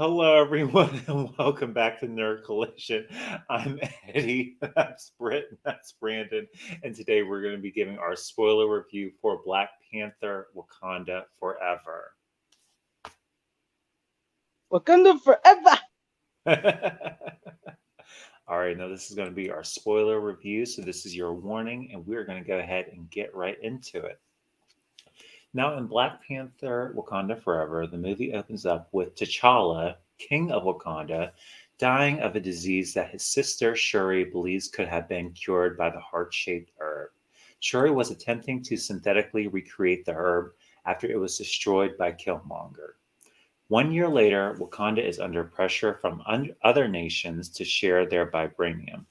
Hello, everyone, and welcome back to Nerd Collision. I'm Eddie, that's Britt, that's Brandon, and today we're going to be giving our spoiler review for Black Panther Wakanda Forever. Wakanda forever. All right, now this is going to be our spoiler review, so this is your warning, and we're going to go ahead and get right into it. Now, in Black Panther Wakanda Forever, the movie opens up with T'Challa, King of Wakanda, dying of a disease that his sister Shuri believes could have been cured by the heart shaped herb. Shuri was attempting to synthetically recreate the herb after it was destroyed by Killmonger. 1 year later, Wakanda is under pressure from other nations to share their vibranium,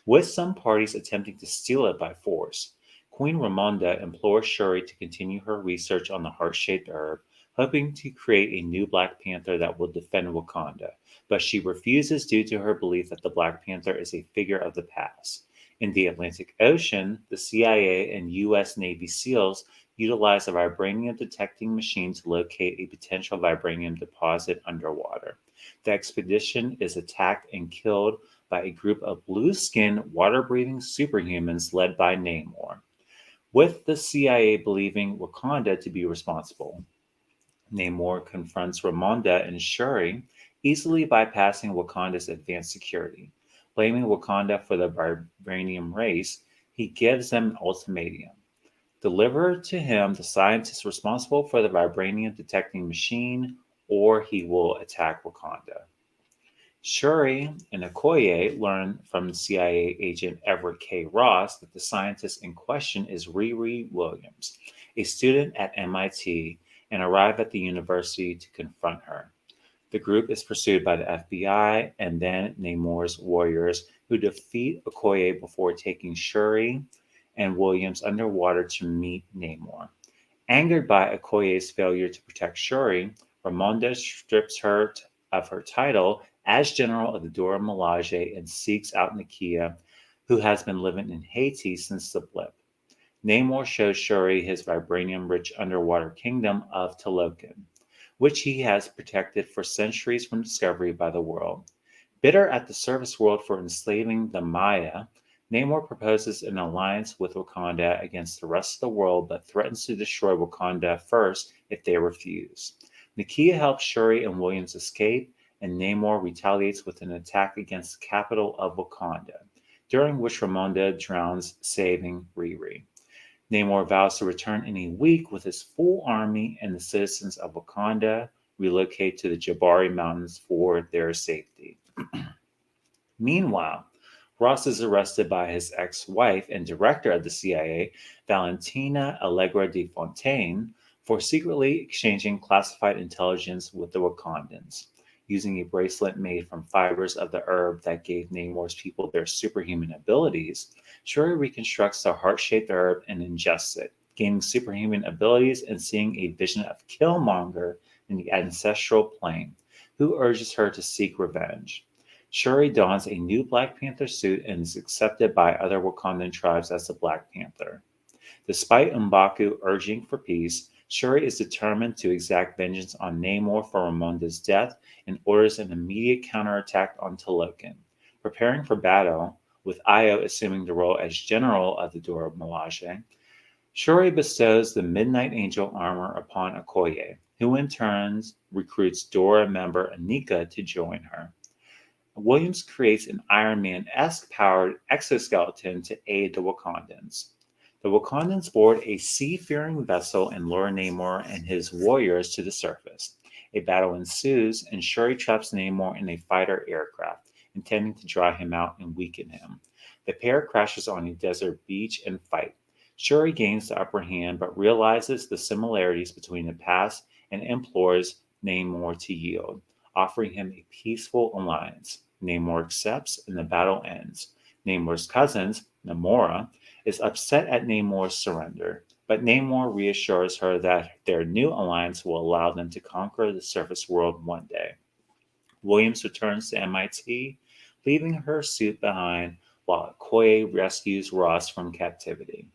with some parties attempting to steal it by force. Queen Ramonda implores Shuri to continue her research on the heart shaped herb, hoping to create a new Black Panther that will defend Wakanda, but she refuses due to her belief that the Black Panther is a figure of the past. In the Atlantic Ocean, the CIA and U.S. Navy SEALs utilize a vibranium detecting machine to locate a potential vibranium deposit underwater. The expedition is attacked and killed by a group of blue skinned, water breathing superhumans led by Namor, with the CIA believing Wakanda to be responsible. Namor confronts Ramonda and Shuri, easily bypassing Wakanda's advanced security. Blaming Wakanda for the vibranium race, he gives them an ultimatum: deliver to him the scientists responsible for the vibranium detecting machine, or he will attack Wakanda. Shuri and Okoye learn from CIA agent Everett K. Ross that the scientist in question is Riri Williams, a student at MIT, and arrive at the university to confront her. The group is pursued by the FBI and then Namor's warriors, who defeat Okoye before taking Shuri and Williams underwater to meet Namor. Angered by Okoye's failure to protect Shuri, Ramonda strips her of her title as General of the Dora Milaje and seeks out Nakia, who has been living in Haiti since the blip. Namor shows Shuri his vibranium rich underwater kingdom of Talokan, which he has protected for centuries from discovery by the world. Bitter at the surface world for enslaving the Maya, Namor proposes an alliance with Wakanda against the rest of the world but threatens to destroy Wakanda first if they refuse. Nakia helps Shuri and Williams escape, and Namor retaliates with an attack against the capital of Wakanda, during which Ramonda drowns, saving Riri. Namor vows to return in a week with his full army, and the citizens of Wakanda relocate to the Jabari Mountains for their safety. Meanwhile, Ross is arrested by his ex wife and director of the CIA, Valentina Allegra de Fontaine, for secretly exchanging classified intelligence with the Wakandans. Using a bracelet made from fibers of the herb that gave Namor's people their superhuman abilities, Shuri reconstructs the heart shaped herb and ingests it, gaining superhuman abilities and seeing a vision of Killmonger in the ancestral plane, who urges her to seek revenge. Shuri dons a new Black Panther suit and is accepted by other Wakandan tribes as the Black Panther. Despite M'Baku urging for peace, Shuri is determined to exact vengeance on Namor for Ramonda's death and orders an immediate counterattack on Talokan. Preparing for battle, with Io assuming the role as general of the Dora Milaje, Shuri bestows the Midnight Angel armor upon Okoye, who in turn recruits Dora member Anika to join her. Williams creates an Iron Man esque powered exoskeleton to aid the Wakandans. The Wakandans board a seafaring vessel and lure Namor and his warriors to the surface. A battle ensues, and Shuri traps Namor in a fighter aircraft, intending to dry him out and weaken him. The pair crashes on a desert beach and fight. Shuri gains the upper hand but realizes the similarities between the past and implores Namor to yield, offering him a peaceful alliance. Namor accepts, and the battle ends. Namor's cousins, Namora, is upset at Namor's surrender, but Namor reassures her that their new alliance will allow them to conquer the surface world one day. Williams returns to MIT, leaving her suit behind while Okoye rescues Ross from captivity.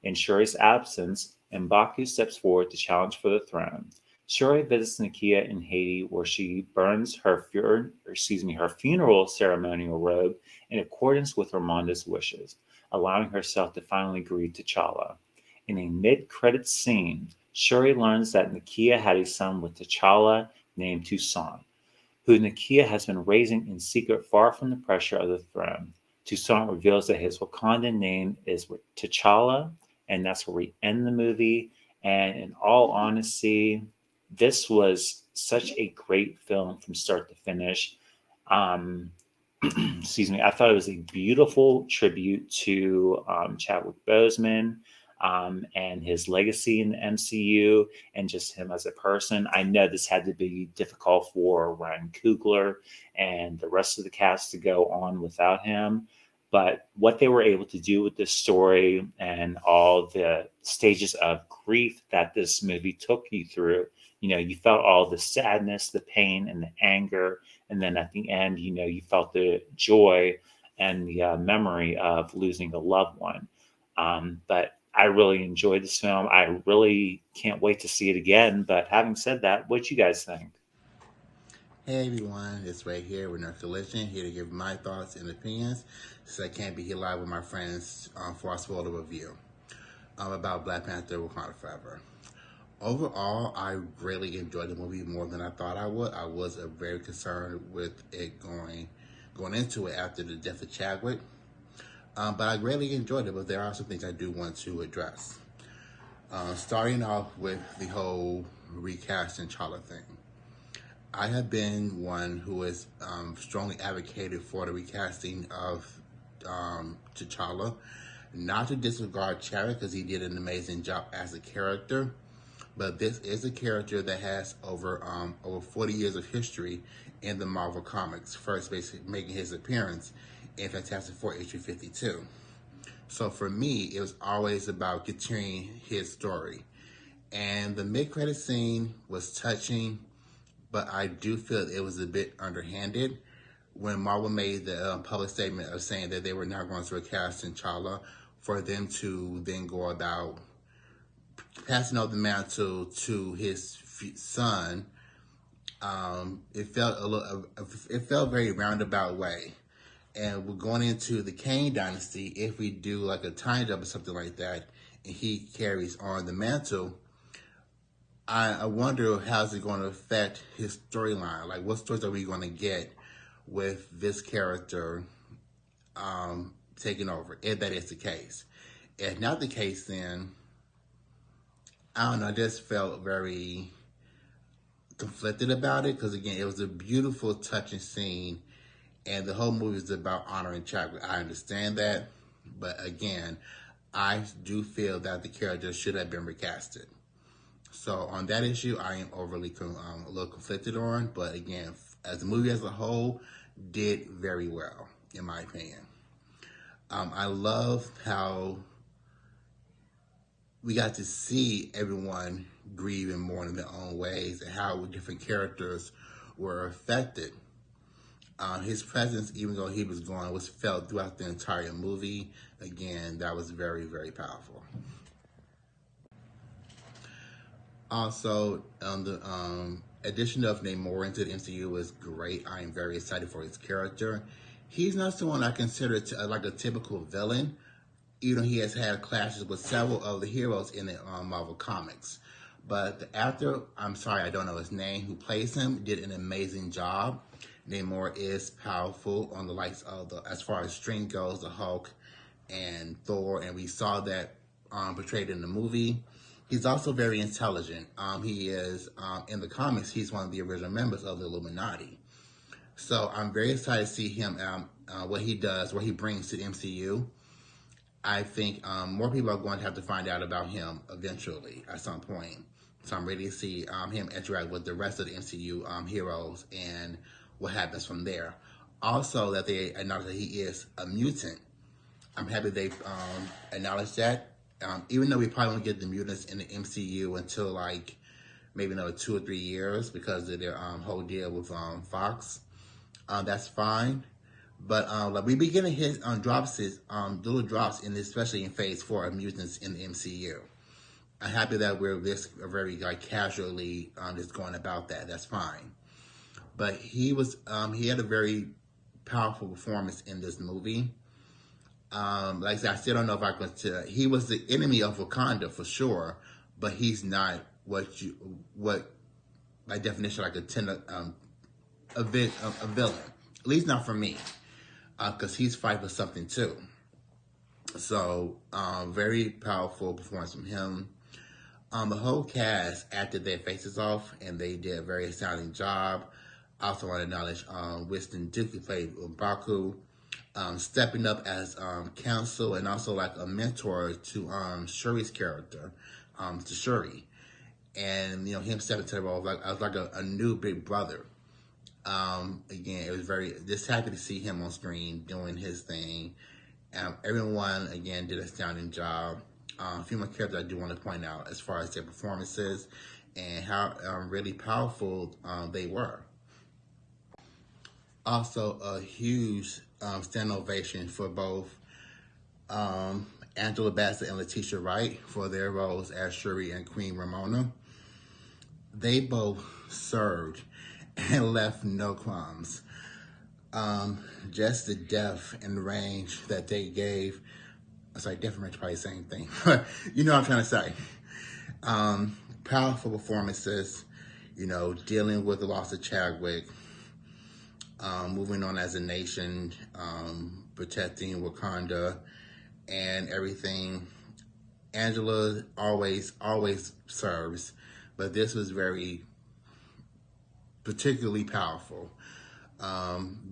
In Shuri's absence, M'Baku steps forward to challenge for the throne. Shuri visits Nakia in Haiti, where she burns her funeral ceremonial robe in accordance with Ramonda's wishes, allowing herself to finally grieve T'Challa. In a mid-credits scene, Shuri learns that Nakia had a son with T'Challa named Toussaint, who Nakia has been raising in secret far from the pressure of the throne. Toussaint reveals that his Wakandan name is T'Challa, and that's where we end the movie. And in all honesty, this was such a great film from start to finish. Um, excuse me, I thought it was a beautiful tribute to Chadwick Boseman and his legacy in the MCU and just him as a person. I know this had to be difficult for Ryan Coogler and the rest of the cast to go on without him. But what they were able to do with this story and all the stages of grief that this movie took you through, you felt all the sadness, the pain, and the anger, and then at the end, you felt the joy and the memory of losing a loved one. But I really enjoyed this film. I really can't wait to see it again. But having said that, what you guys think? Hey everyone, it's Ray here with Nurse Collision, here to give my thoughts and opinions since I can't be here live with my friends for our spoiler review about Black Panther Wakanda Forever. Overall, I really enjoyed the movie more than I thought I would. I was very concerned with it going into it after the death of Chadwick, but I really enjoyed it, but there are some things I do want to address. Starting off with the whole recasting T'Challa thing. I have been one who has strongly advocated for the recasting of T'Challa, not to disregard Chadwick because he did an amazing job as a character, but this is a character that has over 40 years of history in the Marvel Comics, first basically making his appearance in Fantastic Four issue 52. So for me, it was always about continuing his story. And the mid-credit scene was touching, but I do feel it was a bit underhanded when Marvel made the public statement of saying that they were not going to recast T'Challa, for them to then go about passing over the mantle to his son. It felt very roundabout way. And we're going into the Kane dynasty. If we do like a time jump or something like that, and he carries on the mantle, I wonder how's it going to affect his storyline. Like, what stories are we going to get with this character taking over, if that is the case? If not the case, then I don't know. I just felt very conflicted about it because, again, it was a beautiful, touching scene, and the whole movie is about honoring Chadwick. I understand that, but again, I do feel that the character should have been recasted. So on that issue, I am overly a little conflicted on, but again, as the movie as a whole, did very well, in my opinion. I love how we got to see everyone grieve and mourn in their own ways and how different characters were affected. His presence, even though he was gone, was felt throughout the entire movie. Again, that was very, very powerful. Also, the addition of Namor into the MCU was great. I am very excited for his character. He's not someone I consider like a typical villain, even though he has had clashes with several of the heroes in the Marvel Comics. But the actor, I'm sorry, I don't know his name, who plays him, did an amazing job. Namor is powerful on the likes of as far as strength goes, the Hulk and Thor, and we saw that portrayed in the movie. He's also very intelligent. He is, in the comics, he's one of the original members of the Illuminati. So I'm very excited to see him, what he does, what he brings to the MCU. I think more people are going to have to find out about him eventually at some point. So I'm ready to see him interact with the rest of the MCU heroes and what happens from there. Also, that they acknowledge that he is a mutant. I'm happy they acknowledged that. Even though we probably won't get the mutants in the MCU until like maybe another 2 or 3 years because of their whole deal with Fox. That's fine. But like we be getting his little drops in this, especially in Phase 4 of mutants in the MCU. I'm happy that we're this very like casually just going about that. That's fine. But he had a very powerful performance in this movie. Like I said, I still don't know if I consider he was the enemy of Wakanda for sure, but he's not what by definition like a villain. At least not for me, because he's fighting for something too. So very powerful performance from him. The whole cast acted their faces off, and they did a very astounding job. I also want to acknowledge Winston Duke, who played M'Baku, stepping up as counsel and also like a mentor to Shuri's character, to Shuri. And, him stepping to the role I was like a new big brother. Again, it was just happy to see him on screen doing his thing. Everyone, again, did an astounding job. A few more characters I do want to point out as far as their performances and how really powerful they were. Also, a huge standing ovation for both Angela Bassett and Letitia Wright for their roles as Shuri and Queen Ramona. They both served and left no crumbs. Just the depth and range that they gave. Sorry, depth and range, probably the same thing. But you know what I'm trying to say. Powerful performances, dealing with the loss of Chadwick, moving on as a nation, protecting Wakanda and everything. Angela always serves, but this was very particularly powerful.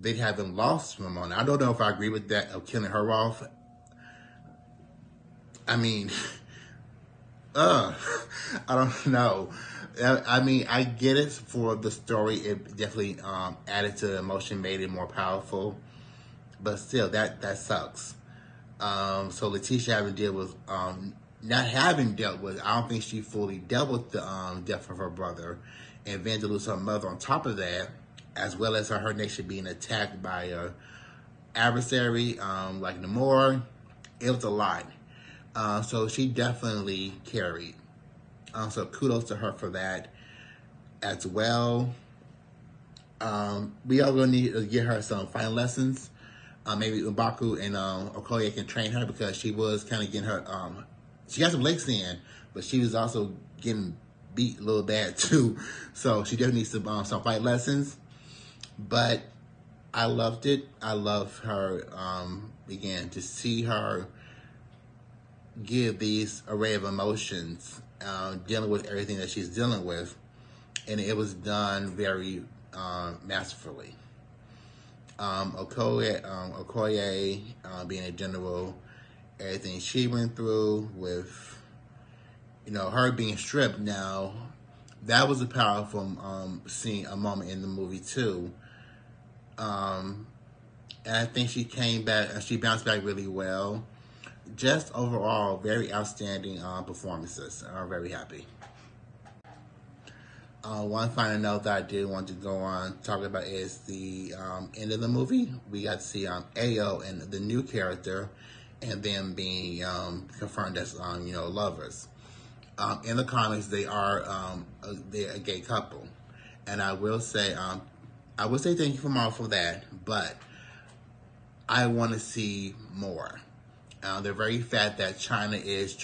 They haven't lost Ramona. I don't know if I agree with that of killing her off. I mean, I don't know. I mean, I get it for the story. It definitely added to the emotion, made it more powerful. But still, that sucks. So Letitia having dealt with, not having dealt with, I don't think she fully dealt with the death of her brother. And then to lose her mother on top of that, as well as her nation being attacked by a adversary like Namor, it was a lot. So she definitely carried. So kudos to her for that as well. We are going to need to get her some final lessons. Maybe M'Baku and Okoye can train her because she was kind of getting her, she got some licks in, but she was also getting beat a little bad too. So she definitely needs some fight lessons. But I loved it. I love her, again, to see her give these array of emotions, dealing with everything that she's dealing with. And it was done very masterfully. Okoye being a general, everything she went through with, her being stripped now, that was a powerful scene, a moment in the movie too. And I think she came back, she bounced back really well. Just overall, very outstanding performances. I'm very happy. One final note that I did want to go on talk about is the end of the movie. We got to see Ayo and the new character, and them being confirmed as lovers. In the comics, they're a gay couple, and I will say thank you for Marvel for that, but I want to see more. The very fact that China is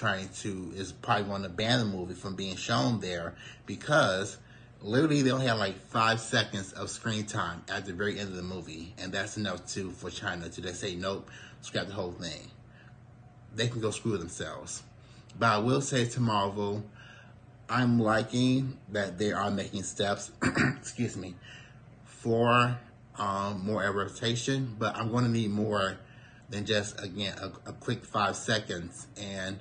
probably going to ban the movie from being shown there because literally they only have like 5 seconds of screen time at the very end of the movie, and that's enough for China to just say nope, scrap the whole thing. They can go screw themselves. But I will say to Marvel, I'm liking that they are making steps, excuse me, for more adaptation, but I'm going to need more than just, again, a quick 5 seconds. And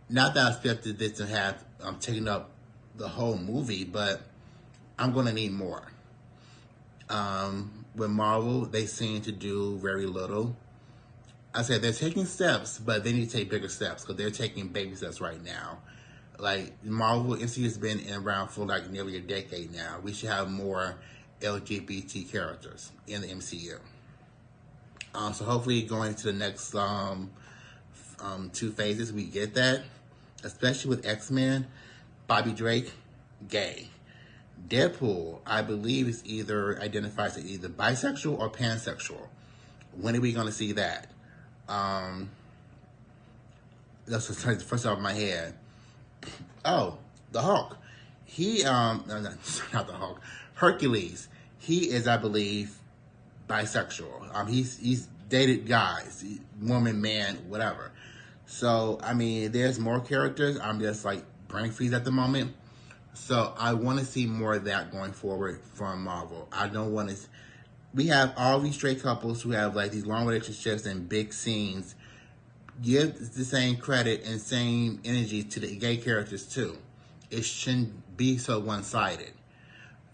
not that I expected this to have taken up the whole movie, but I'm going to need more. With Marvel, they seem to do very little. I said they're taking steps, but they need to take bigger steps because they're taking baby steps right now. Like, Marvel, MCU has been around for like nearly a decade now. We should have more LGBT characters in the MCU. So hopefully going to the next 2 phases, we get that. especially with X-Men. Bobby Drake, gay. Deadpool, I believe, is either identifies as either bisexual or pansexual. When are we going to see that? Um, that's the first off my head. Oh, the Hulk. He no, not the Hulk. Hercules. He is, I believe, bisexual. He's dated guys, woman, man, whatever. So I mean, there's more characters. I'm just like brain freeze at the moment. So I want to see more of that going forward from Marvel. I don't want to. We have all these straight couples who have like these long relationships and big scenes. Give the same credit and same energy to the gay characters too. It shouldn't be so one-sided.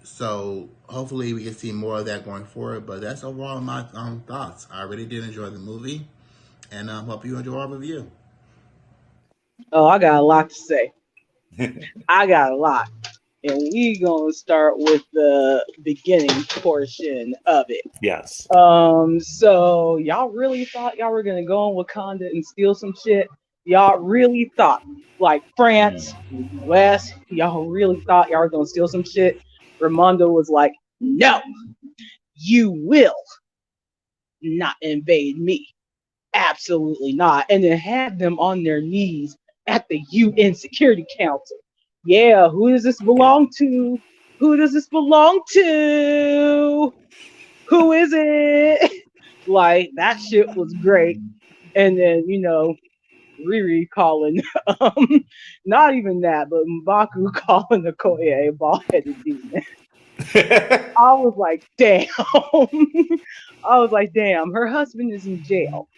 So hopefully we can see more of that going forward. But that's overall my thoughts. I really did enjoy the movie, and hope you enjoy our review. Oh, I got a lot to say. I got a lot. And we gonna start with the beginning portion of it. Yes. So y'all really thought y'all were gonna go in Wakanda and steal some shit? Y'all really thought, like France, US, y'all really thought y'all were gonna steal some shit? Ramondo was like, no, you will not invade me. Absolutely not. And then had them on their knees at the UN Security Council. Yeah, who does this Yeah. belong to? Who does this belong to? Who is it? Like, that shit was great. And then, Riri calling, not even that, but Mbaku calling the Koye a bald-headed demon. I was like, damn. I was like, damn, her husband is in jail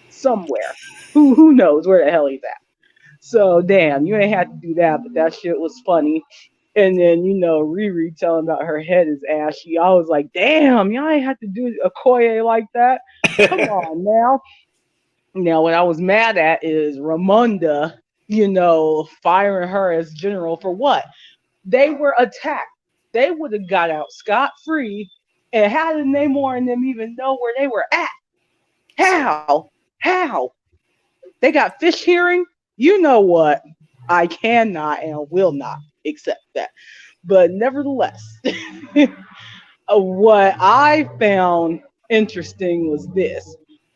somewhere. Who knows where the hell he's at? So damn, you ain't had to do that, but that shit was funny. And then Riri telling about her head is ashy. I was like, damn, y'all ain't had to do a Koye like that. Come on now. Now what I was mad at is Ramonda, firing her as general for what? They were attacked. They would have got out scot free. And how did Namor and them even know where they were at? How? How? They got fish hearing? You know what? I cannot and will not accept that. But nevertheless, what I found interesting was this.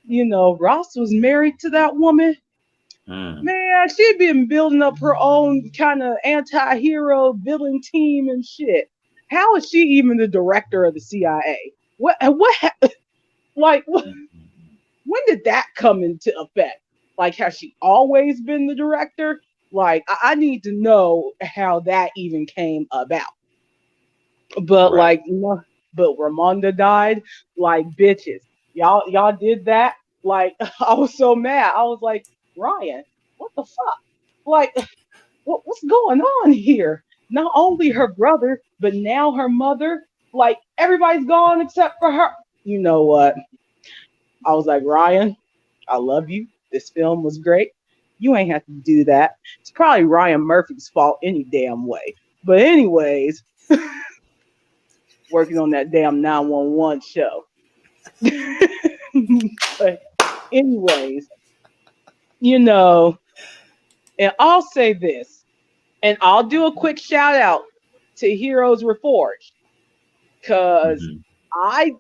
Ross was married to that woman. Mm. Man, she'd been building up her own kind of anti-hero villain team and shit. How is she even the director of the CIA? Like, when did that come into effect? Like, has she always been the director? Like, I need to know how that even came about. But Right. like, but Ramonda died. Like, bitches, y'all did that. Like, I was so mad. I was like, Ryan, what the fuck? Like, what's going on here? Not only her brother, but now her mother. Like, everybody's gone except for her. You know what? I was like, Ryan, I love you. This film was great. You ain't have to do that. It's probably Ryan Murphy's fault any damn way. But anyways, working on that damn 911 show. But anyways, you know, and I'll say this, and I'll do a quick shout out to Heroes Reforged, because Hmm. I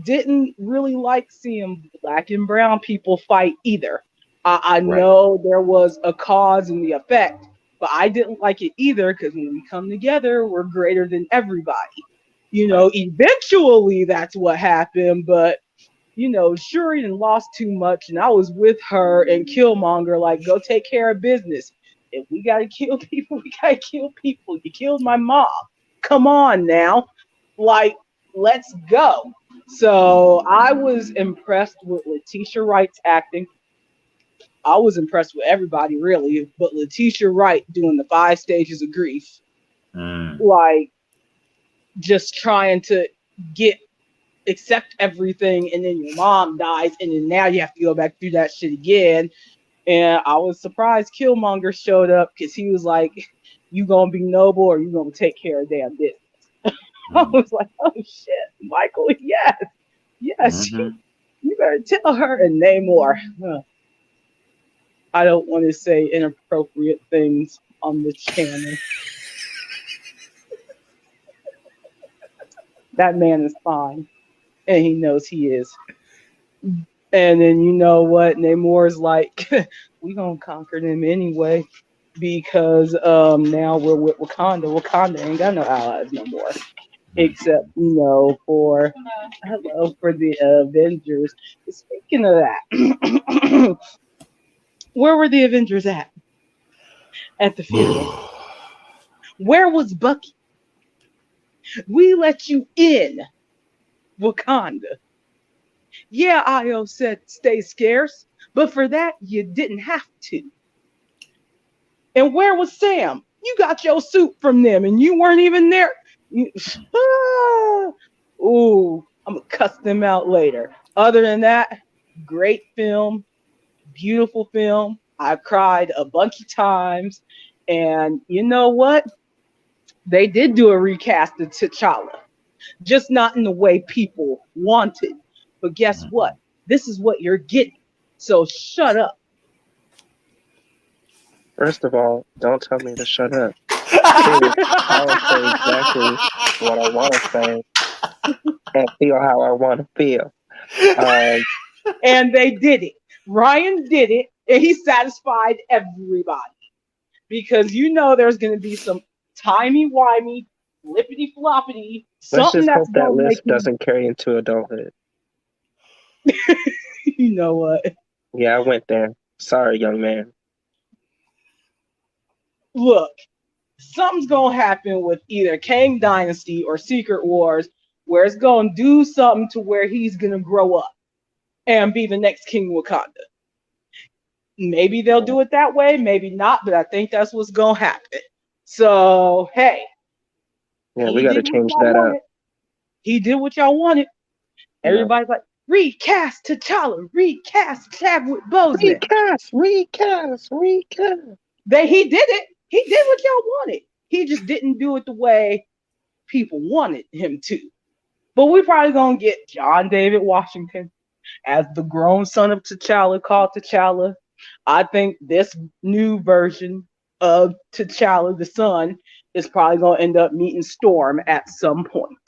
didn't really like seeing black and brown people fight either. I Right. know there was a cause and the effect, but I didn't like it either because when we come together, we're greater than everybody. Right. Eventually that's what happened, but Shuri done lost too much, and I was with her and Killmonger, like, go take care of business. If we gotta kill people, we gotta kill people. You killed my mom. Come on now. Like, let's go. So I was impressed with Letitia Wright's acting. I was impressed with everybody really, but Letitia Wright doing the 5 stages of grief, Mm. like just trying to get accept everything, and then your mom dies, and then now you have to go back through that shit again. And I was surprised Killmonger showed up because he was like, "You gonna be noble, or you gonna take care of damn business?" I Mm. was like, "Oh shit, Michael, yes, yes, Hmm. you better tell her and Namor." Huh. I don't want to say inappropriate things on the channel. That man is fine, and he knows he is. And then you know what? Namor's like, we gonna conquer them anyway because now we're with Wakanda. Wakanda ain't got no allies no more, except for hello for the Avengers. Speaking of that, where were the Avengers at the funeral? Where was Bucky? We let you in Wakanda. Yeah, Io said stay scarce, but for that you didn't have to. And where was Sam? You got your suit from them and you weren't even there. Ooh, I'm gonna cuss them out later. Other than that, great film, beautiful film. I cried a bunch of times. And you know what? They did do a recast of T'Challa, just not in the way people wanted. But guess what? This is what you're getting. So shut up. First of all, don't tell me to shut up. Two, I'll say exactly what I want to say and feel how I want to feel. Um, And they did it. Ryan did it, and he satisfied everybody because you know there's going to be some timey wimey, flippity floppity, let's something just that's hope that going to make list him. doesn't carry into adulthood. You know what? Yeah, I went there. Sorry, young man. Look, something's going to happen with either Kang Dynasty or Secret Wars where it's going to do something to where he's going to grow up and be the next King Wakanda. Maybe they'll do it that way, maybe not, but I think that's what's going to happen. So, hey, Yeah, we he got to did what change y'all that up. wanted. He did what y'all wanted. Yeah. Everybody's like, recast T'Challa, recast Chadwick Boseman. Recast, recast, recast. He did it. He did what y'all wanted. He just didn't do it the way people wanted him to. But we're probably gonna get John David Washington as the grown son of T'Challa called T'Challa. I think this new version of T'Challa, the son, is probably gonna end up meeting Storm at some point.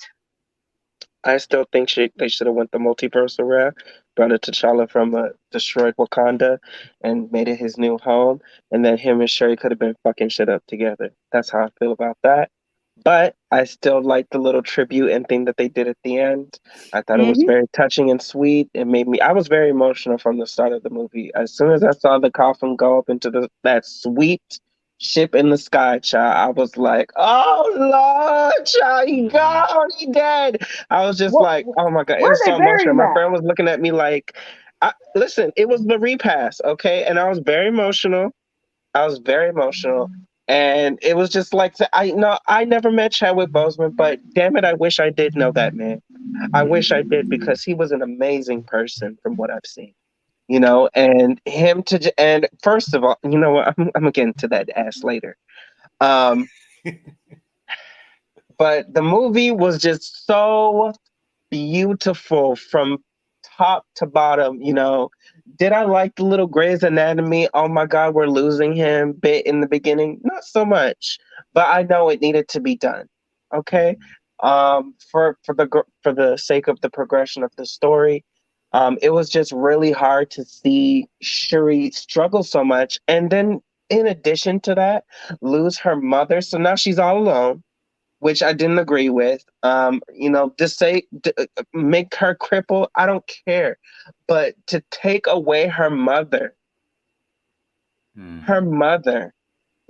I still think they should have went the multiversal route, brought it T'Challa from destroyed Wakanda, and made it his new home, and then him and Shuri could have been fucking shit up together. That's how I feel about that. But I still like the little tribute and thing that they did at the end. I thought it was Mm-hmm. very touching and sweet. It made me. I was very emotional from the start of the movie. As soon as I saw the coffin go up into that sweet ship in the sky, child, I was like, "Oh Lord, child, he gone, he dead." I was just What, like, "Oh my god!" It where was they so bury emotional. him My at? friend was looking at me like, "Listen, it was the repass, okay?" And I was very emotional. I was very emotional. And it was just like I no, I never met Chadwick Boseman, but damn it, I wish I did know that man. I wish I did because he was an amazing person from what I've seen. And and first of all, you know what? I'm gonna get into that ass later. Um, but the movie was just so beautiful from top to bottom. Did I like the little Grey's Anatomy? Oh my God, we're losing him bit in the beginning. Not so much, but I know it needed to be done. Okay, for the sake of the progression of the story, it was just really hard to see Shuri struggle so much, and then in addition to that, lose her mother. So now she's all alone, which I didn't agree with. Just make her cripple. I don't care, but to take away her mother,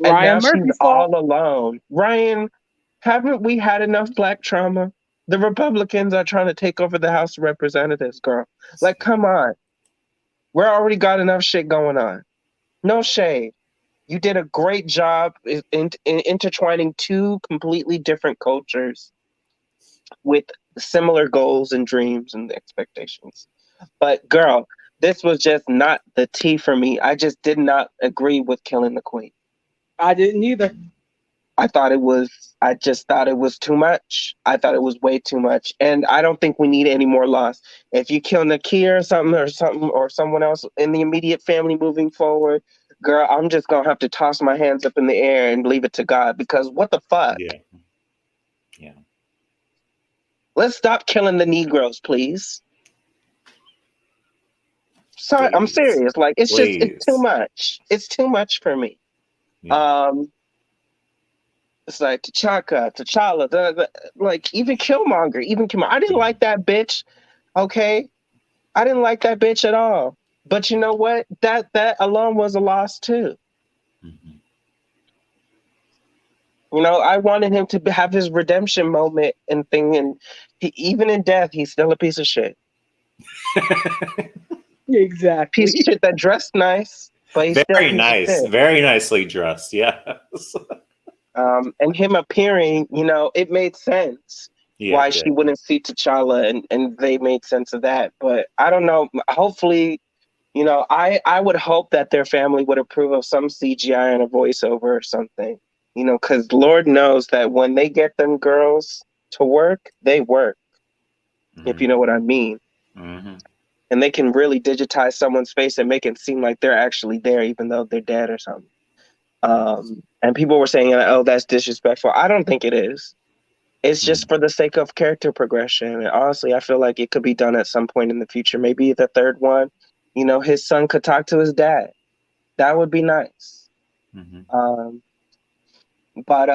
and now Ryan she's Murphy's fault. all alone. Ryan, haven't we had enough black trauma? The Republicans are trying to take over the House of Representatives, girl. Like, come on, we're already got enough shit going on. No shade. You did a great job in intertwining two completely different cultures with similar goals and dreams and expectations. But girl, this was just not the tea for me. I just did not agree with killing the queen. I didn't either. I just thought it was too much. I thought it was way too much. And I don't think we need any more loss. If you kill Nakia or something or someone else in the immediate family moving forward, girl, I'm just gonna have to toss my hands up in the air and leave it to God because what the fuck? Yeah. Yeah. Let's stop killing the Negroes, please. Sorry, I'm Please. serious. Like it's too Please. much. It's too much for me. Yeah. Um, it's like T'Challa, like even Killmonger, even Killmonger. I didn't like that bitch. Okay, I didn't like that bitch at all. But you know what? That alone was a loss too. Mhm. You know, I wanted him to have his redemption moment and thing, and even in death, he's still a piece of shit. Piece of Exactly. shit that dressed nice, but he's still a Very piece of nice. shit. Very nicely dressed. Yes. And him appearing, you know, it made sense Yeah, why it she did. wouldn't see T'Challa, and they made sense of that. But I don't know. Hopefully, you know, I would hope that their family would approve of some CGI and a voiceover or something. You know, because Lord knows that when they get them girls to work, they work. If you know Hmm. what I mean. Hmm. And they can really digitize someone's face and make it seem like they're actually there, even though they're dead or something. Yes. And people were saying, "Oh, that's disrespectful." I don't think it is. It's just Mm. for the sake of character progression. And honestly, I feel like it could be done at some point in the future. Maybe the third one, you know, his son could talk to his dad. That would be nice. Hmm. Um, but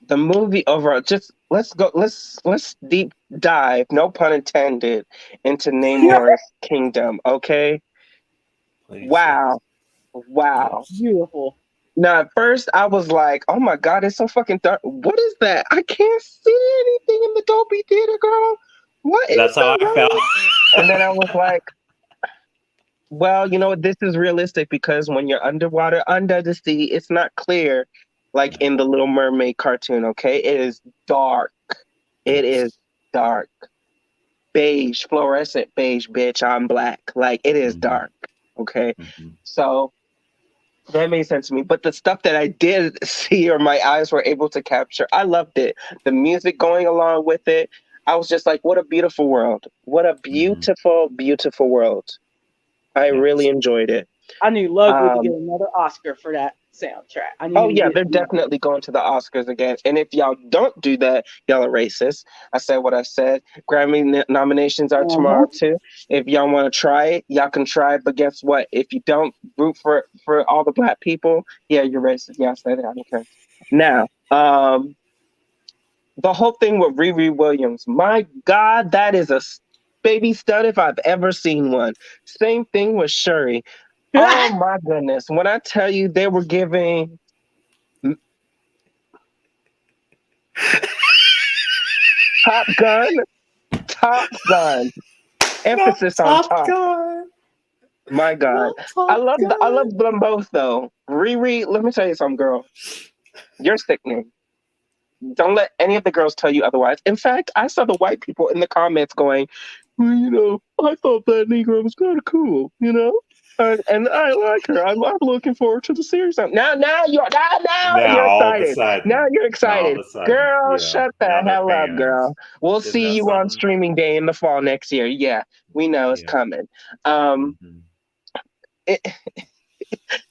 the movie overall, just let's go. Let's deep dive, no pun intended, into Namor's kingdom. Okay. Please, yes. Wow. Wow. Yes. Beautiful. Now, at first, I was like, "Oh my god, it's so fucking dark. What is that? I can't see anything in the Dolby Theater, girl. What is That's how that, I felt. right?" And then I was like, "Well, you know what? This is realistic because when you're underwater, under the sea, it's not clear like Yeah. in the Little Mermaid cartoon. Okay, it is dark. It is Yes. dark, beige, fluorescent beige, bitch. I'm black. Like it is Hmm. dark. Okay, Hmm. so." That made sense to me. But the stuff that I did see or my eyes were able to capture, I loved it. The music going along with it. I was just like, what a beautiful world. What a Hmm. beautiful, beautiful world. I really Yes. enjoyed it. I knew Lug would get Um, another Oscar for that soundtrack. I knew oh, he'd yeah, get they're another. definitely going to the Oscars again. And if y'all don't do that, y'all are racist. I said what I said. Grammy nominations are Uh-huh. tomorrow, too. If y'all want to try it, y'all can try it. But guess what? If you don't root for all the black people, yeah, you're racist. Yeah, I said it. I don't care. Now, the whole thing with Riri Williams, my God, that is a baby stud if I've ever seen one. Same thing with Shuri. Oh my goodness. When I tell you they were giving Top Gun, Top Gun, Not emphasis on Top top. Gun. My God. Not Top I Gun. love them both though. Riri, let me tell you something, girl. You're sickening. Don't let any of the girls tell you otherwise. In fact, I saw the white people in the comments going, well, you know, I thought that Negro was kind of cool, you know? And I like her. I'm looking forward to the series. Now Now, you're all of a excited. Now sudden. you're Now, all excited. of a sudden. Girl, Yeah. shut the Now they're hell up, fans. girl. We'll Isn't see that you on something? streaming day in the fall next year. Yeah, we know it's Yeah. coming. Um, Hmm. it,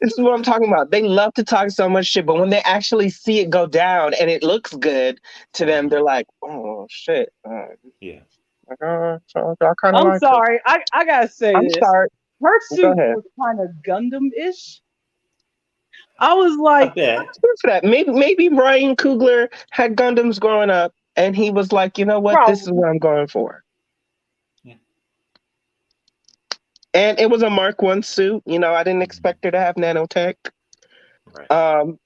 this is what I'm talking about. They love to talk so much shit, but when they actually see it go down and it looks good to them, Hmm. they're like, "Oh shit!" Yeah. So I kind of I'm like her. sorry. I gotta say I'm this. sorry. Her Go suit ahead. was kind of Gundam-ish. I was A like, bit. Good for that. Maybe Ryan Coogler had Gundams growing up, and he was like, you know what, this is probably. what I'm going for. Yeah. And it was a Mark One suit. You know, I didn't Hmm. expect her to have nanotech. Right. Um,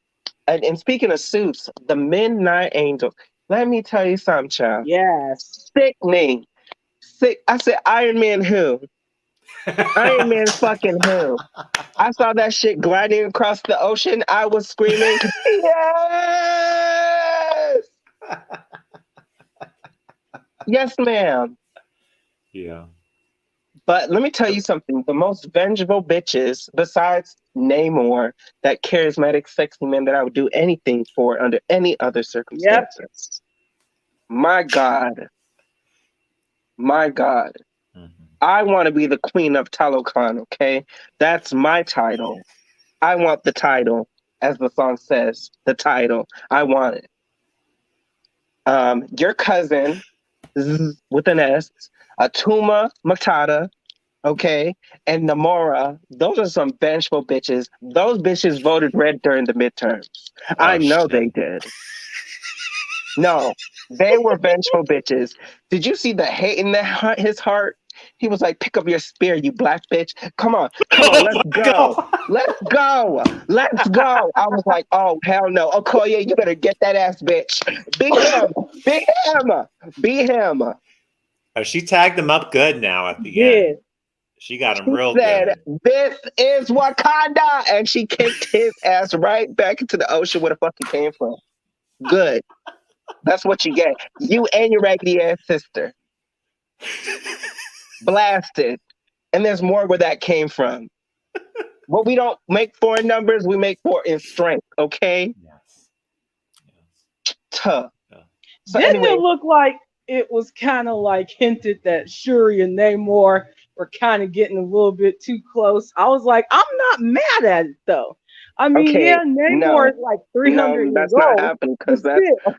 and speaking of suits, the Midnight Angels. Let me tell you something, child. Yes. Sickening. Sick. I said, Iron Man who? Iron Man fucking who? I saw that shit gliding across the ocean. I was screaming, yes, yes, ma'am. Yeah. But let me tell you something. The most vengeful bitches, besides Namor, that charismatic, sexy man that I would do anything for under any other Yep. circumstances. My God. My God. Hmm. I want to be the queen of Talokan, okay? That's my title. I want the title, as the song says, the title. I want it. Your cousin, with an S, Atuma Matata, okay, and Namora, those are some vengeful bitches. Those bitches voted red during the midterms. I Oh know shit. they did. No, they were vengeful bitches. Did you see the hate in his heart? He was like, "Pick up your spear, you black bitch. Come on, Oh let's my go, god. let's go, let's go." I was like, "Oh hell no, Okoye, you better get that ass bitch. Beat him, beat him, beat him." Oh, she tagged him up good now at the end. Yeah. She got him She real said, good. "This is Wakanda," and she kicked his ass right back into the ocean where the fuck he came from. Good. That's what you get. You and your raggedy ass sister blasted. And there's more where that came from. What we don't make for in numbers, we make for in strength. Okay. Yes. Yes. Tuh. Yeah. So Didn't anyway, it look like it was kind of like hinted that Shuri and Namor were kind of getting a little bit too close? I was like, I'm not mad at it though. I mean, okay, yeah, Namor no, is like no, 300 years that's not old, happening but because still.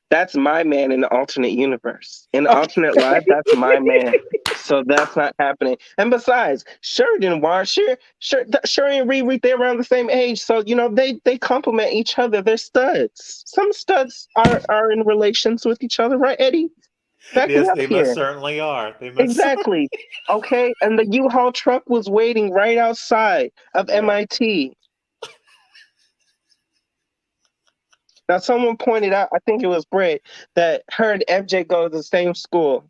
that's my man in the alternate universe. In the Okay. alternate life, that's my man. So that's not happening. And besides, Shuri didn't want Shuri and Riri, they're around the same age, so they complement each other. They're studs. Some studs are in relations with each other, right, Eddie? Back me Yes, up they most here. certainly are. They most certainly. Exactly. Okay. And the U-Haul truck was waiting right outside of Yeah. MIT. Now, someone pointed out, I think it was Brett, that her and MJ go to the same school.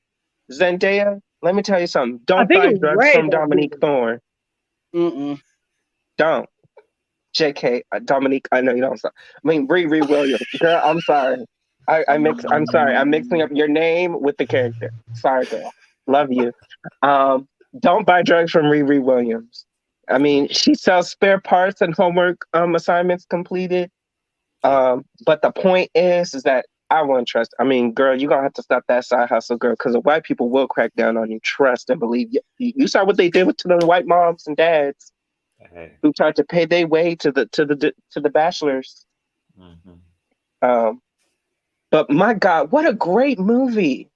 Zendaya, let me tell you something. I Don't think it buy was drugs Ray from that did Dominique it. Thorne. Mm-mm. Don't. JK, Dominique, I know you don't. I mean, Riri Williams. Girl, I'm sorry. I'm sorry. I'm mixing up your name with the character. Sorry, girl. Love you. Um, don't buy drugs from Riri Williams. I mean, she sells spare parts and homework assignments completed. Yeah. But the point is that I wouldn't trust. I mean, girl, you're gonna have to stop that side hustle, girl, because the white people will crack down on you. Trust and believe. You saw what they did to the white moms and dads Hey. who tried to pay their way to the bachelors. Hmm. Um, but my God, what a great movie!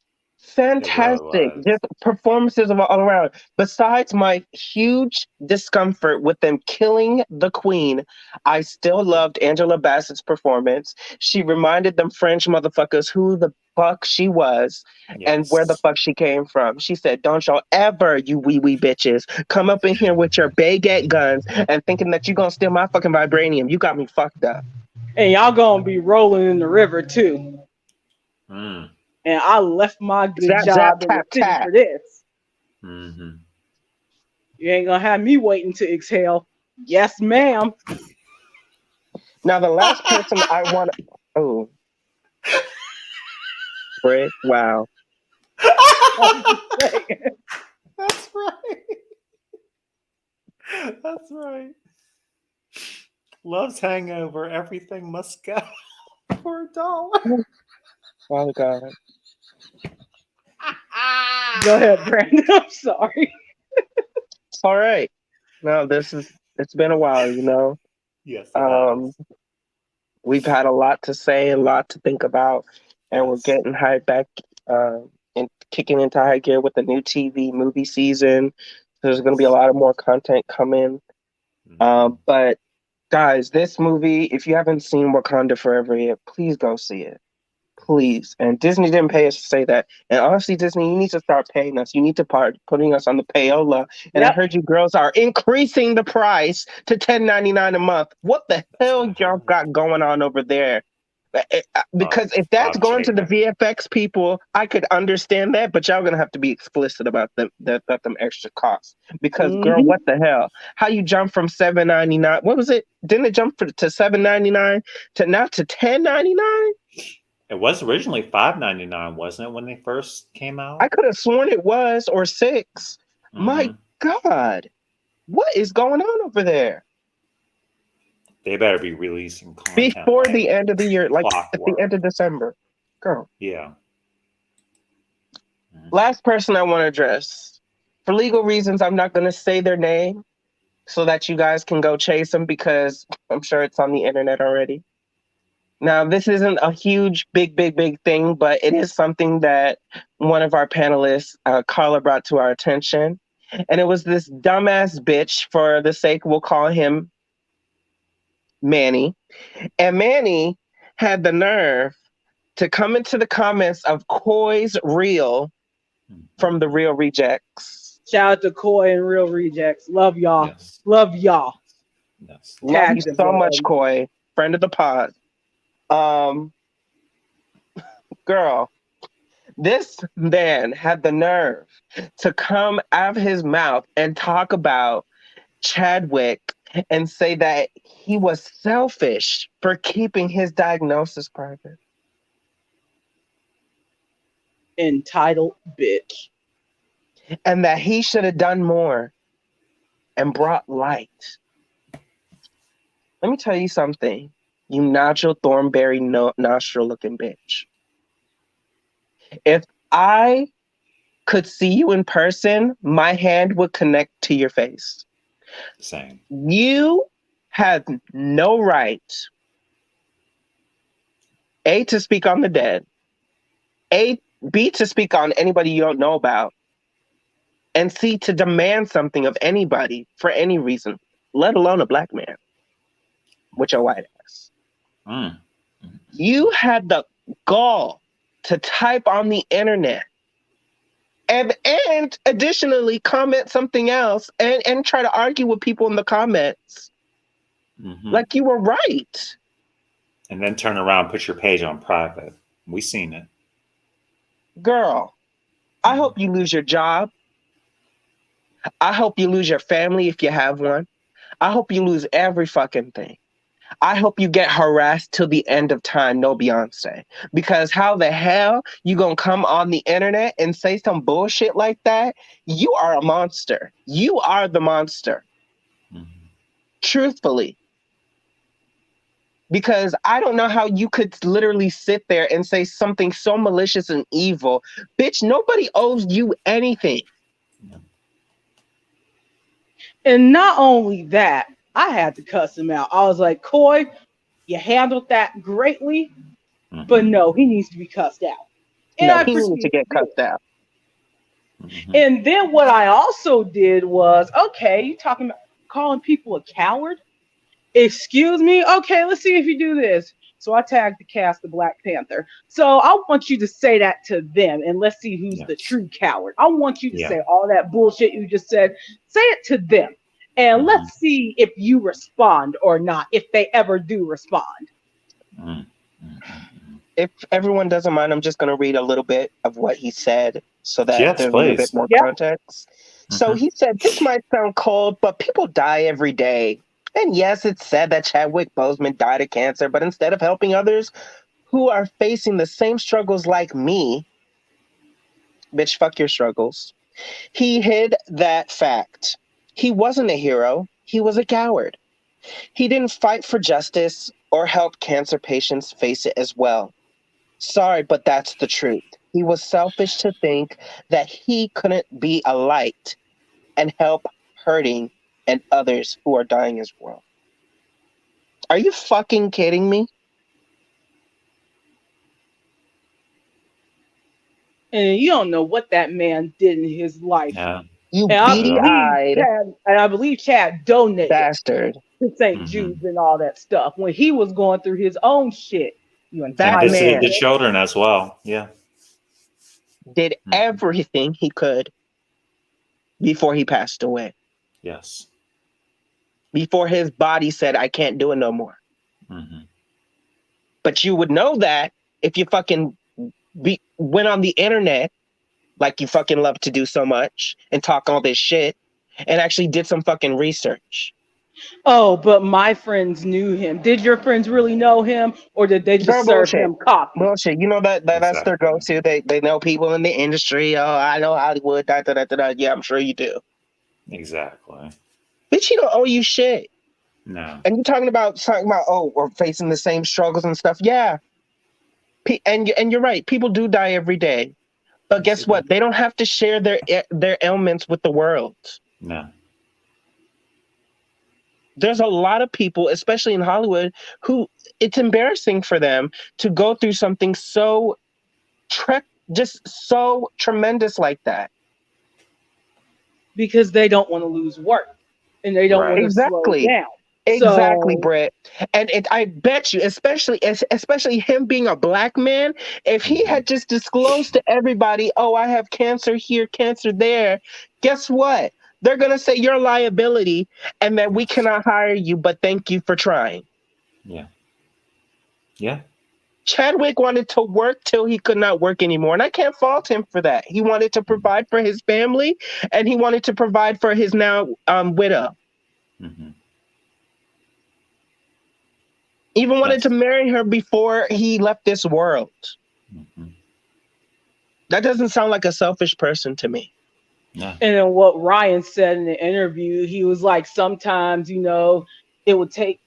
It really Fantastic, was. just performances of all around. Besides my huge discomfort with them killing the queen, I still loved Angela Bassett's performance. She reminded them French motherfuckers who the fuck she was and where the Yes. fuck she came from. She said, "Don't y'all ever, you wee bitches, come up in here with your baguette guns and thinking that you're gonna steal my fucking vibranium. You got me fucked up." And y'all gonna be rolling in the river too. Mm. And I left my good Zap, zap, job in the tap, city tap. for this. Hmm. You ain't gonna have me waiting to exhale. Yes, ma'am. Now, the last person I want to. Oh, Britt, wow. I'm just saying. That's right. That's right. Love's hangover. Everything must go for $1. Oh, God. Go ahead, Brandon. I'm sorry. It's all right. No, it's been a while. Yes, it has. Um, we've had a lot to say, a lot to think about, and we're Yes. getting high back and kicking into high gear with the new TV movie season. There's going to be a lot of more content coming. Hmm. But guys, this movie, if you haven't seen Wakanda Forever yet, please go see it. Please. And Disney didn't pay us to say that. And honestly, Disney, you need to start paying us. You need to start putting us on the payola. And I Yep. heard you girls are increasing the price to $10.99 a month. What the That's what hell I y'all heard. got going on over there? Because if that's Bob going to the Chapek. VFX people, I could understand that, but y'all gonna have to be explicit about them extra costs. Because girl, Hmm. what the hell? How you jump from $7.99? What was it? Didn't it jump to $7.99 to now to $10.99? It was originally $5.99, wasn't it, when they first came I out? could have sworn it was or six. My Hmm. God, what is going on over there? They better be releasing content Before the like end of the year, like at the clockwork. end of December. Girl. Yeah. Hmm. Last person I want to address. For legal reasons, I'm not going to say their name so that you guys can go chase them because I'm sure it's on the internet already. Now, this isn't a huge, big thing, but it is something that one of our panelists, Carla, brought to our attention. And it was this dumbass bitch, for the sake, we'll call him Manny. And Manny had the nerve to come into the comments of Coy's Reel from the Real Rejects. Shout out to Coy and Real Rejects. Love y'all. Yes. Love y'all. Yes. Love you Tag them, so much, daddy. Coy, friend of the pod. Um, Girl, this man had the nerve to come out of his mouth and talk about Chadwick and say that he was selfish for keeping his diagnosis private. Entitled bitch. And that he should have done more and brought light. Let me tell you something, you natural thornberry nostril looking bitch. If I could see you in person, my hand would connect to your face. Same. You have no right, A, to speak on the dead, B, to speak on anybody you don't know about, and C, to demand something of anybody for any reason, let alone a black man with your white ass. Mm. You had the gall to type on the internet and additionally comment something else and try to argue with people in the comments like you were right. And then turn around and put your page on private. We seen it. Girl, I hope you lose your job. I hope you lose your family if you have one. I hope you lose every fucking thing. I hope you get harassed till the end of time, no Beyonce. Because how the hell you gonna come on the internet and say some bullshit like that? You are a monster. You are the monster. Truthfully. Because I don't know how you could literally sit there and say something so malicious and evil. Bitch, nobody owes you anything. And not only that, I had to cuss him out. I was like, Coy, you handled that greatly, but no, he needs to be cussed out. And No, I he needed to proceeded get to do cussed it. out. And then what I also did was, okay, you talking about calling people a coward? Excuse me? Okay, let's see if you do this. So I tagged the cast of Black Panther. So I want you to say that to them and let's see who's the Yes. true coward. I want you to Yeah. say all that bullshit you just said. Say it to them. And let's see if you respond or not, if they ever do respond. If everyone doesn't mind, I'm just going to read a little bit of what he said so that Yes, there's a little bit please. more Yeah. context. So he said, this might sound cold, but people die every day. And yes, it's said that Chadwick Boseman died of cancer, but instead of helping others who are facing the same struggles like me, bitch, fuck your struggles, he hid that fact. He wasn't a hero, he was a coward. He didn't fight for justice or help cancer patients face it as well. Sorry, but that's the truth. He was selfish to think that he couldn't be a light and help hurting and others who are dying as well. Are you fucking kidding me? And you don't know what that man did in his life. Yeah. You And Not at all. I believe Chad donated bastard. to St. Jude's and all that stuff when he was going through his own shit. You And That entitled visited the man bitch. children as well. Yeah. did everything he could before he passed away. Yes. Before his body said, I can't do it no more. But you would know that if you fucking went on the internet like you fucking love to do so much and talk all this shit and actually did some fucking research. Oh, but my friends knew him. Did your friends really know him, or did they Girl, just serve bullshit. him coffee? Bullshit. You know that's their Exactly. go-to. They know people in the industry. Oh, I know Hollywood. Da, da, da, da, da. Yeah, I'm sure you do. Exactly. Bitch, he don't owe you shit. No. And you're talking about oh, we're facing the same struggles and stuff. Yeah. And you're right. People do die every day. But Yes, they guess do. what? They don't have to share their ailments with the world. No. There's a lot of people, especially in Hollywood, who it's embarrassing for them to go through something so tre- just so tremendous like that. because they don't want to lose work and they don't want Right. to slow Exactly. down. Exactly, So Brett. And I bet you, especially him being a black man, if he Hmm. had just disclosed to everybody, "Oh, I have cancer here, cancer there," guess what? They're gonna say you're a liability and that we Yes. cannot hire you, but thank you for trying. Yeah. Yeah. Chadwick wanted to work till he could not work anymore, and I can't fault him for that. He wanted to provide for his family, and he wanted to provide for his now widow. Hmm. Even wanted to Yes. marry her before he left this world. Hmm. That doesn't sound like a selfish person to me. No. and then what Ryan said in the interview, he was like, sometimes, it would take,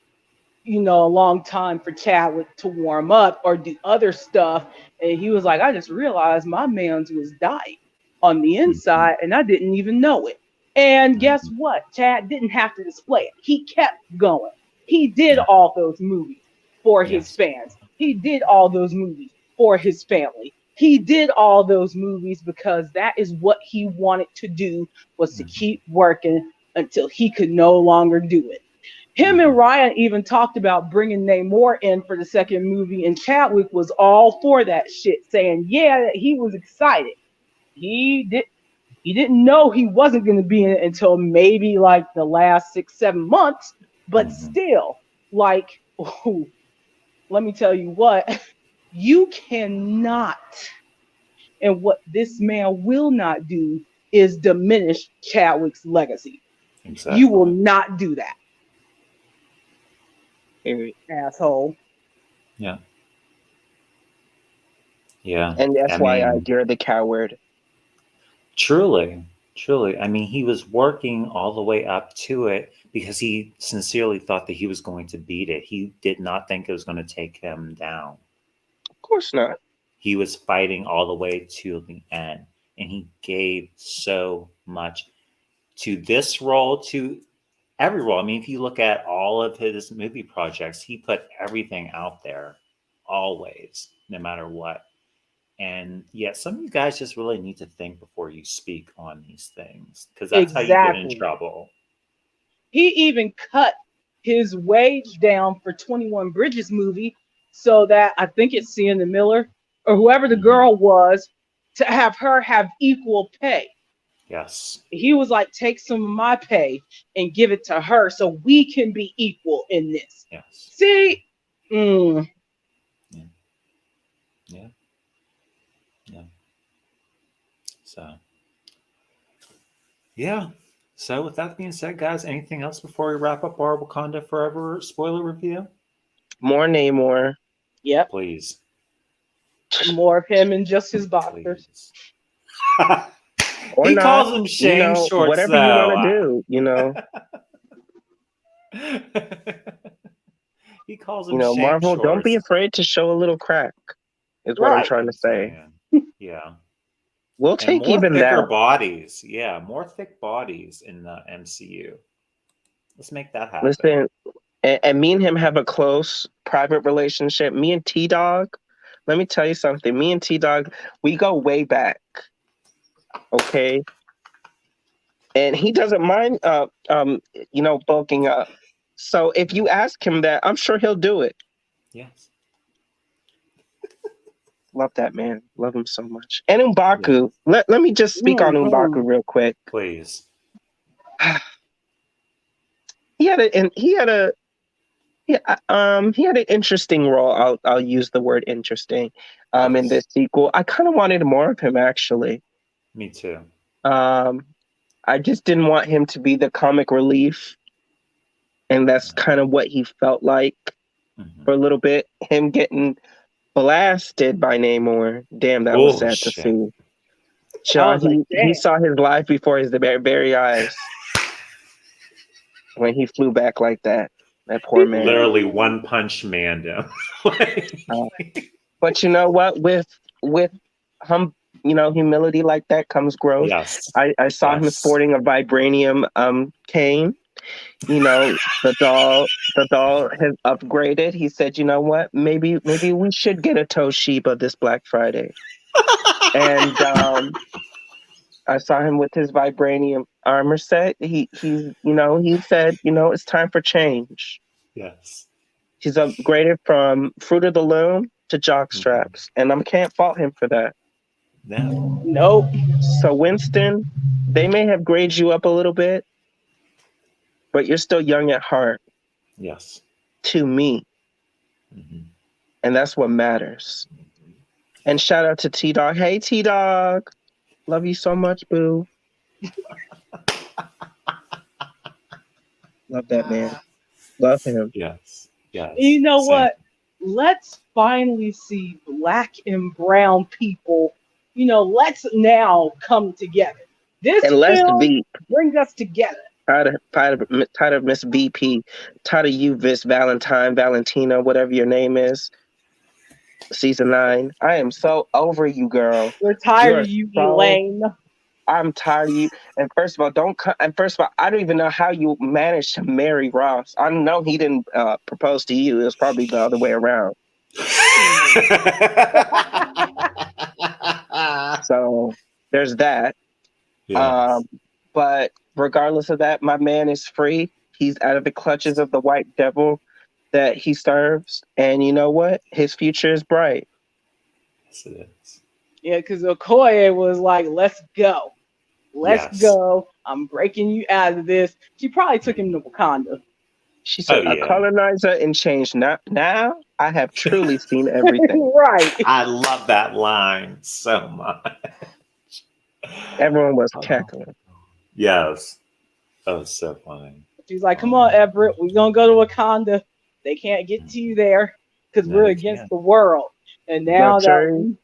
a long time for Chadwick to warm up or do other stuff. And he was like, I just realized my man's was dying on the Hmm. inside and I didn't even know it. And guess Hmm. what? Chad didn't have to display it. He kept going. He did Yeah. all those movies for his Yes. fans. He did all those movies for his family. He did all those movies because that is what he wanted to do, was to Hmm. keep working until he could no longer do it. Him and Hmm. Ryan even talked about bringing Namor in for the second movie, and Chadwick was all for that shit, saying, "Yeah, he was excited. He did. He didn't know he wasn't going to be in it until maybe like the last 6, 7 months, but Hmm. still, like, ooh, let me tell you what, you cannot, and what this man will not do is diminish Chadwick's legacy. You will Exactly. not do that, Period. asshole." Yeah. Yeah. And I that's why mean, you're the coward. truly, truly. I mean, he was working all the way up to it because he sincerely thought that he was going to beat it. He did not think it was going to take him down. Of course not. He was fighting all the way to the end, and he gave so much to this role, to every role. I mean, if you look at all of his movie projects, he put everything out there, always, no matter what. And yeah, some of you guys just really need to think before you speak on these things, because that's how you get in Exactly. trouble. He even cut his wage down for 21 Bridges movie so that I think it's Sienna Miller or whoever the Hmm. girl was, to have her have equal pay. Yes. He was like, take some of my pay and give it to her so we can be equal in this. Yes. See, mm, Yeah. Yeah. Yeah. So, yeah. So, with that being said, guys, anything else before we wrap up our Wakanda Forever spoiler review? More Namor. yep, Please. more of him and just his boxers. Please. Or He not. calls them shame shorts, Whatever you want to though. do. He calls them shame Marvel, don't be shorts. afraid to show a little crack, is what I'm Right. trying I'm to say. saying. Yeah. We'll And take more even thicker that. bodies. Yeah, more thick bodies in the MCU. Let's make that happen. Listen, and me and him have a close private relationship. Me and T Dog, let me tell you something. Me and T Dog, we go way back. Okay. And he doesn't mind bulking up. So if Yeah. you ask him that, I'm sure he'll do it. Yes. Love that man. Love him so much. And Yeah. M'Baku. Let me just speak on Mm-hmm. M'Baku real quick. Please. He had an interesting role. I'll use the word interesting in Yes. this sequel. I kind of wanted more of him actually. Me too. Um I just didn't want him to be the comic relief, and that's Yeah. kind of what he felt like Hmm. for a little bit. Him getting blasted by Namor. Damn, that was Oh, sad to shit. see. I Shaw, was like, he damn. saw his life before his very eyes when he flew back like that. That poor man. Literally one punch man him. Like, Uh, but you know what? With hum humility like that comes growth. Yes. I saw him Yes. sporting a vibranium cane. The doll has upgraded. He said, "You know what? Maybe we should get a Toshiba this Black Friday." And I saw him with his vibranium armor set. He said, it's time for change. Yes. He's upgraded from Fruit of the Loom to jock Mhm. straps, and I can't fault him for that. No. Nope. So Winston, they may have graded you up a little bit, but you're still young at heart Yes. to me, Mhm. and that's what matters. And shout out to T Dog. Hey T Dog, love you so much, boo. Love that man. Love him. Yes. Yes. You know Same. what? Let's finally see black and brown people. Let's now come together. This And Les film V. brings us together. Tired of Miss VP. Tired of you, Miss Valentine, Valentina, whatever your name is. Season 9. I am so over you, girl. We're You tired are of you, so. Elaine. I'm tired of you. And first of all, don't. And first of all, I don't even know how you managed to marry Ross. I know he didn't propose to you. It was probably the other way around. So there's that. Yes. Um, but regardless of that, my man is free. He's out of the clutches of the white devil that he serves. And you know what? His future is bright. Yes, it is. Yeah, because Okoye was like, let's go. Let's Yes. go. I'm breaking you out of this. She probably took him to Mhm. Wakanda. She Oh said, a yeah. colonizer in change. Now I have truly seen everything. Right. I love that line so much. Everyone was Oh, cackling. yes. That was so funny. She's like, come Oh, on, Everett. We're going to go to Wakanda. They can't get to you there because no, we're they against can't. the world. And Look, now that Shuri, we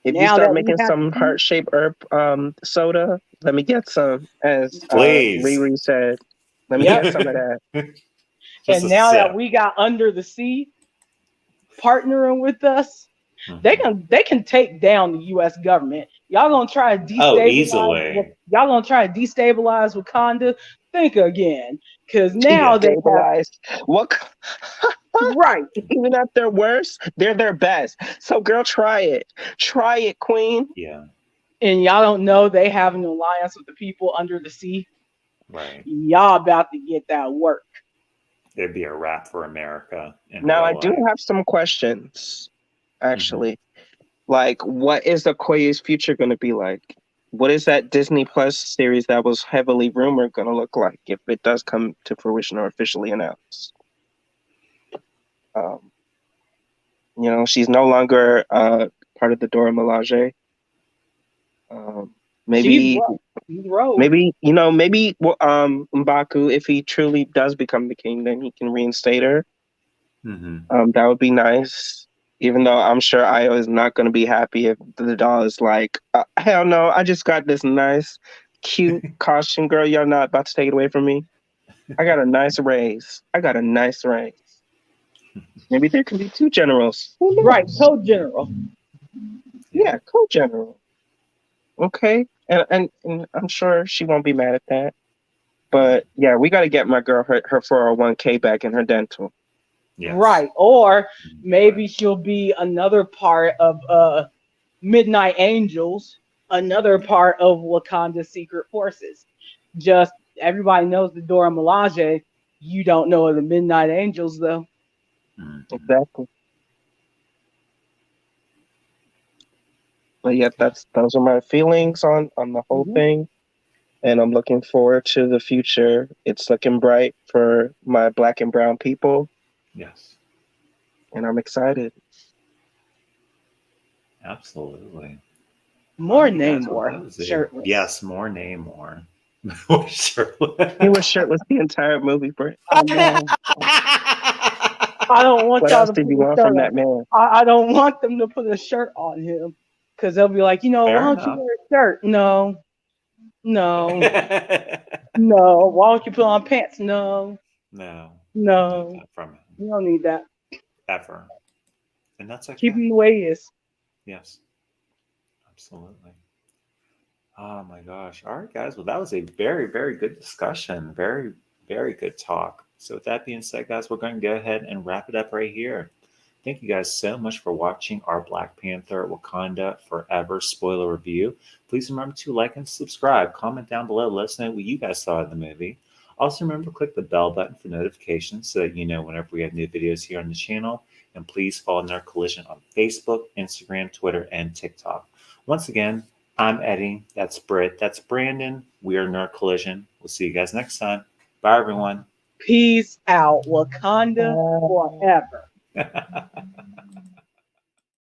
if you now start that we making have some peace, heart-shaped herb soda, let me get some. As Please. Riri said, let me yep. get some of that. Just And a now that sip. we got Under the Sea partnering with us, they Mhm. can they can take down the U.S. government. Oh, easily. Y'all gonna try to destabilize Wakanda. Think again, because now they have Destabilized. What? right, Even at their worst, they're their best. So, girl, try it. Try it, queen. Yeah. and y'all don't know they have an alliance with the people under the sea. Right. Y'all about to get that work. It'd be a wrap for America in Now, I real do life. have some questions, Hmm. actually. Like, what is Okoye's future going to be like? What is that Disney Plus series that was heavily rumored going to look like if it does come to fruition or officially announced? Um, she's no longer part of the Dora Milaje. Um, She's maybe, rogue. She's rogue. maybe M'Baku, if he truly does become the king, then he can reinstate her. Hmm. That would be nice. Even though I'm sure Io is not going to be happy if the doll is like, hell no, I just got this nice, cute costume, girl. You're not about to take it away from me. I got a nice raise. I got a nice raise. Maybe there can be two generals. Who Right, knows? co-general. Yeah. Yeah, co-general. Okay, and I'm sure she won't be mad at that. But yeah, we got to get my girl her 401k back in her dental. Yes. Right, or Right. maybe she'll be another part of Midnight Angels, another part of Wakanda's secret forces. Just everybody knows the Dora Milaje. You don't know of the Midnight Angels though. Hmm. Exactly. But yeah, those are my feelings on the whole Mhm. thing, and I'm looking forward to the future. It's looking bright for my black and brown people, Yes. and I'm excited. Absolutely. All More right, guys. Well, Namor that was a shirtless. yes. More Namor. More Shirley. He was shirtless the entire movie, Britt. I know. I don't want What y'all else to did put you a want shirt from on. that man? I don't want them to put a shirt on him because they'll be like, why Fair don't you enough. wear a shirt? No, no, no. Why don't you put on pants? No, No, don't need no. that from him You don't need that. ever, and that's Keep okay. him the way he is. Yes, absolutely. Oh my gosh. All right, guys. Well, that was a very, very good discussion. Very, very good talk. So, with that being said, guys, we're going to go ahead and wrap it up right here. Thank you guys so much for watching our Black Panther Wakanda Forever spoiler review. Please remember to like and subscribe. Comment down below. Let us know what you guys thought of the movie. Also, remember to click the bell button for notifications so that you know whenever we have new videos here on the channel. And please follow Nerd Collision on Facebook, Instagram, Twitter, and TikTok. Once again, I'm Eddie. That's Britt. That's Brandon. We are Nerd Collision. We'll see you guys next time. Bye, everyone. Peace out. Wakanda forever.